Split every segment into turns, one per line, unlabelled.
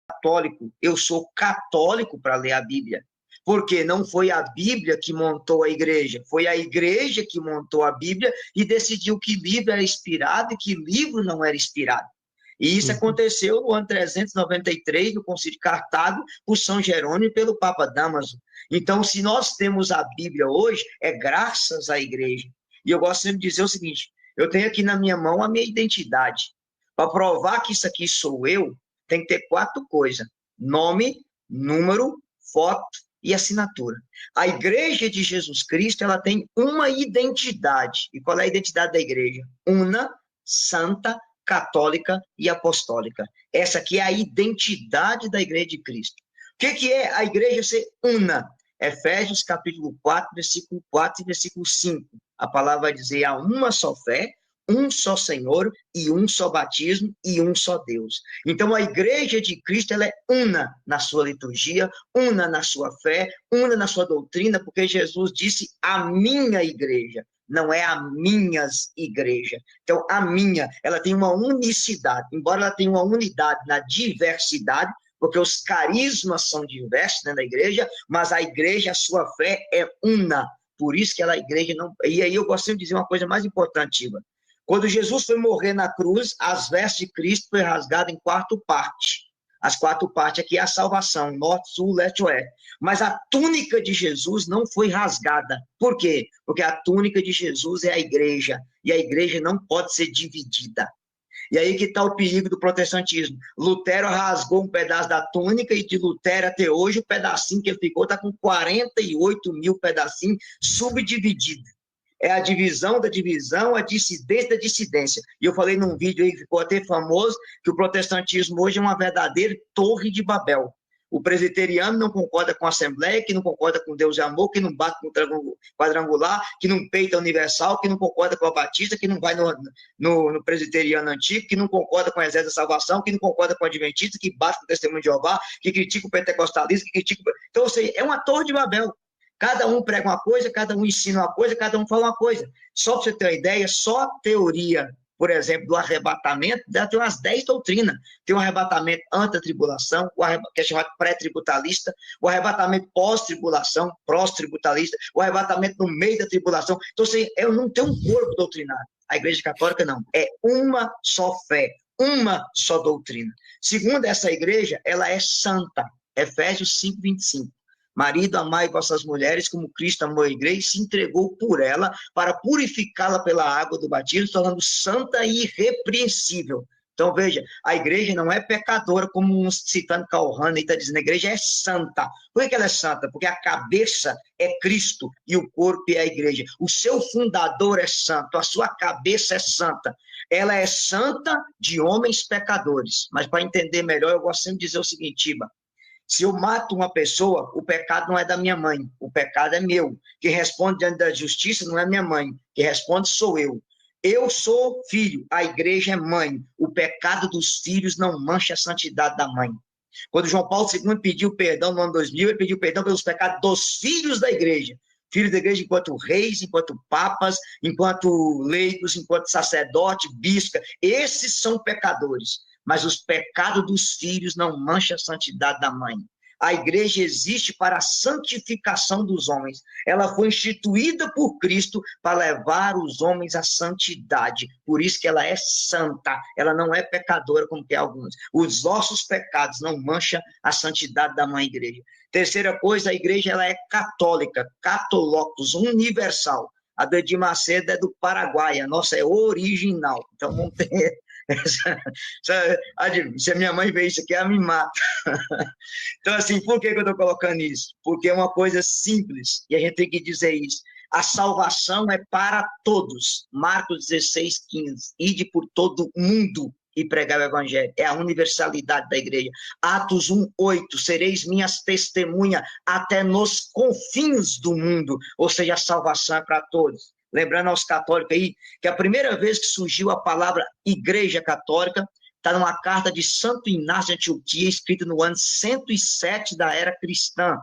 católico, eu sou católico para ler a Bíblia. Porque não foi a Bíblia que montou a igreja, foi a igreja que montou a Bíblia e decidiu que livro era inspirado e que livro não era inspirado. E isso aconteceu no ano 393, no Concílio de Cartago, por São Jerônimo e pelo Papa Dámaso. Então, se nós temos a Bíblia hoje, é graças à igreja. E eu gosto sempre de dizer o seguinte, eu tenho aqui na minha mão a minha identidade. Para provar que isso aqui sou eu, tem que ter 4 coisas: nome, número, foto e assinatura. A Igreja de Jesus Cristo, ela tem uma identidade. E qual é a identidade da igreja? Una, santa, católica e apostólica. Essa aqui é a identidade da Igreja de Cristo. O que é a igreja ser una? Efésios capítulo 4, versículo 4 e versículo 5. A palavra vai dizer: há uma só fé, um só Senhor e um só batismo e um só Deus. Então a igreja de Cristo, ela é una na sua liturgia, una na sua fé, una na sua doutrina, porque Jesus disse a minha igreja, não é a minhas igreja. Então a minha, ela tem uma unicidade, embora ela tenha uma unidade na diversidade, porque os carismas são diversos dentro da igreja, mas a igreja, a sua fé é una. Por isso que ela, a igreja não... E aí eu gosto de dizer uma coisa mais importante, Iva. Quando Jesus foi morrer na cruz, as vestes de Cristo foi rasgada em 4 partes. As 4 partes aqui é a salvação, norte, sul, leste e oeste. Mas a túnica de Jesus não foi rasgada. Por quê? Porque a túnica de Jesus é a igreja. E a igreja não pode ser dividida. E aí que está o perigo do protestantismo. Lutero rasgou um pedaço da túnica e de Lutero até hoje o pedacinho que ele ficou está com 48 mil pedacinhos subdivididos. É a divisão da divisão, a dissidência da dissidência. E eu falei num vídeo aí que ficou até famoso, que o protestantismo hoje é uma verdadeira torre de Babel. O presbiteriano não concorda com a Assembleia, que não concorda com Deus e amor, que não bate com o quadrangular, que não peita universal, que não concorda com a Batista, que não vai no presbiteriano antigo, que não concorda com a Exército da Salvação, que não concorda com o Adventista, que bate com o Testemunho de Jeová, que critica o pentecostalismo, que critica... Então, ou seja, é uma torre de Babel. Cada um prega uma coisa, cada um ensina uma coisa, cada um fala uma coisa. Só para você ter uma ideia, só a teoria, por exemplo, do arrebatamento, tem umas 10 doutrinas. Tem o arrebatamento anti-tribulação, que é chamado pré-tributalista, o arrebatamento pós-tribulação, pró-tributalista, o arrebatamento no meio da tribulação. Então, assim, eu não tenho um corpo doutrinário. A Igreja Católica não. É uma só fé, uma só doutrina. Segundo essa igreja, ela é santa. Efésios 5, 25. Marido, amai vossas mulheres como Cristo amou a igreja e se entregou por ela para purificá-la pela água do batismo, tornando santa e irrepreensível. Então, veja, a igreja não é pecadora, como uns citando Calhane, está dizendo, a igreja é santa. Por que ela é santa? Porque a cabeça é Cristo e o corpo é a igreja. O seu fundador é santo, a sua cabeça é santa. Ela é santa de homens pecadores. Mas para entender melhor, eu gosto sempre de dizer o seguinte, Iba. Se eu mato uma pessoa, o pecado não é da minha mãe, o pecado é meu. Quem responde diante da justiça não é minha mãe, quem responde sou eu. Eu sou filho, a igreja é mãe. O pecado dos filhos não mancha a santidade da mãe. Quando João Paulo II pediu perdão no ano 2000, ele pediu perdão pelos pecados dos filhos da igreja. Filhos da igreja enquanto reis, enquanto papas, enquanto leigos, enquanto sacerdote, bispo. Esses são pecadores. Mas os pecados dos filhos não mancham a santidade da mãe. A igreja existe para a santificação dos homens. Ela foi instituída por Cristo para levar os homens à santidade. Por isso que ela é santa. Ela não é pecadora, como tem alguns. Os nossos pecados não mancham a santidade da mãe igreja. Terceira coisa, a igreja ela é católica, catolocos, universal. A do Edir Macedo é do Paraguai, a nossa é original. Então, vamos ter... Se a minha mãe vê isso aqui, ela me mata. Então, assim, por que eu estou colocando isso? Porque é uma coisa simples, e a gente tem que dizer isso. A salvação é para todos. Marcos 16, 15. Ide por todo mundo e pregar o evangelho. É a universalidade da igreja. Atos 1, 8. Sereis minhas testemunhas até nos confins do mundo. Ou seja, a salvação é para todos. Lembrando aos católicos aí, que a primeira vez que surgiu a palavra Igreja Católica está numa carta de Santo Inácio de Antioquia, escrita no ano 107 da era cristã.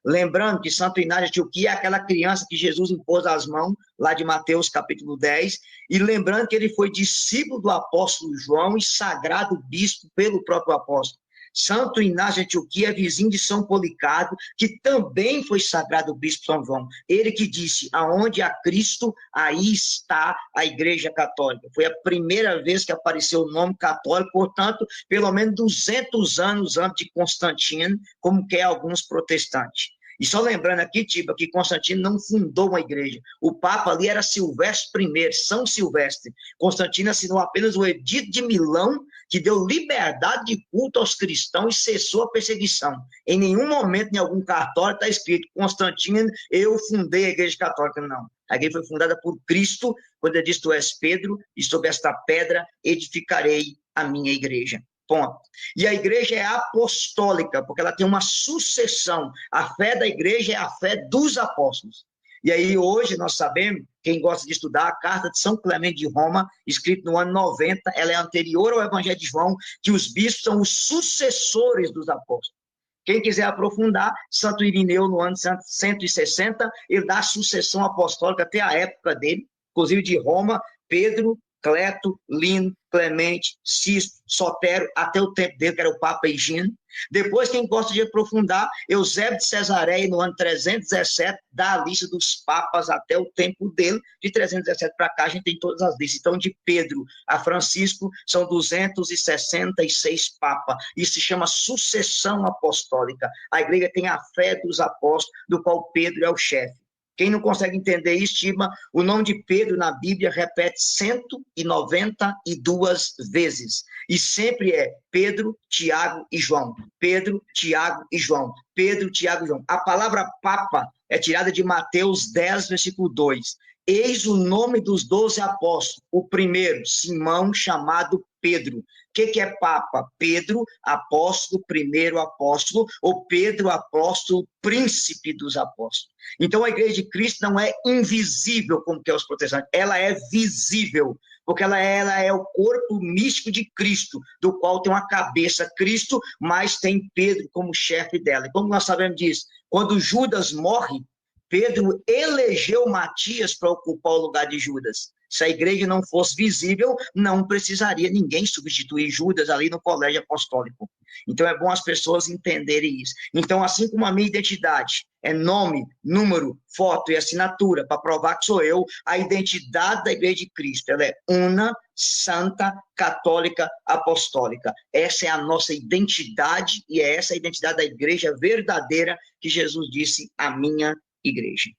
Lembrando que Santo Inácio de Antioquia é aquela criança que Jesus impôs as mãos, lá de Mateus capítulo 10, e lembrando que ele foi discípulo do apóstolo João e sagrado bispo pelo próprio apóstolo. Santo Inácio de Antioquia, vizinho de São Policarpo, que também foi sagrado bispo São João. Ele que disse, aonde há Cristo, aí está a Igreja Católica. Foi a primeira vez que apareceu o nome católico, portanto, pelo menos 200 anos antes de Constantino, como quer alguns protestantes. E só lembrando aqui, Tiba, que Constantino não fundou uma igreja. O Papa ali era Silvestre I, São Silvestre. Constantino assinou apenas o Edito de Milão, que deu liberdade de culto aos cristãos e cessou a perseguição. Em nenhum momento, em algum cartório, está escrito, Constantino, eu fundei a Igreja Católica. Não. A igreja foi fundada por Cristo, quando ele disse, tu és Pedro, e sobre esta pedra edificarei a minha igreja. Ponto. E a igreja é apostólica, porque ela tem uma sucessão. A fé da igreja é a fé dos apóstolos. E aí hoje nós sabemos, quem gosta de estudar, a carta de São Clemente de Roma, escrita no ano 90, ela é anterior ao Evangelho de João, que os bispos são os sucessores dos apóstolos. Quem quiser aprofundar, Santo Irineu, no ano 160, ele dá a sucessão apostólica até a época dele, inclusive de Roma, Pedro, Cleto, Lino, Clemente, Sisto, Sotero, até o tempo dele, que era o Papa Higino. Depois, quem gosta de aprofundar, Eusébio de Cesareia, no ano 317, dá a lista dos papas até o tempo dele. De 317 para cá, a gente tem todas as listas. Então, de Pedro a Francisco, são 266 papas. Isso se chama sucessão apostólica. A igreja tem a fé dos apóstolos, do qual Pedro é o chefe. Quem não consegue entender isso, estima, o nome de Pedro na Bíblia repete 192 vezes. E sempre é Pedro, Tiago e João. Pedro, Tiago e João. Pedro, Tiago e João. A palavra papa é tirada de Mateus 10, versículo 2. Eis o nome dos 12 apóstolos. O primeiro, Simão, chamado Pedro. O que é Papa? Pedro, apóstolo, primeiro apóstolo, ou Pedro, apóstolo, príncipe dos apóstolos. Então a igreja de Cristo não é invisível, como que é os protestantes, ela é visível, porque ela é o corpo místico de Cristo, do qual tem uma cabeça Cristo, mas tem Pedro como chefe dela. E como nós sabemos disso? Quando Judas morre, Pedro elegeu Matias para ocupar o lugar de Judas. Se a igreja não fosse visível, não precisaria ninguém substituir Judas ali no colégio apostólico. Então é bom as pessoas entenderem isso. Então, assim como a minha identidade é nome, número, foto e assinatura para provar que sou eu, a identidade da igreja de Cristo, ela é una, santa, católica, apostólica. Essa é a nossa identidade e é essa a identidade da igreja verdadeira que Jesus disse, a minha igreja.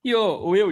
E o Will,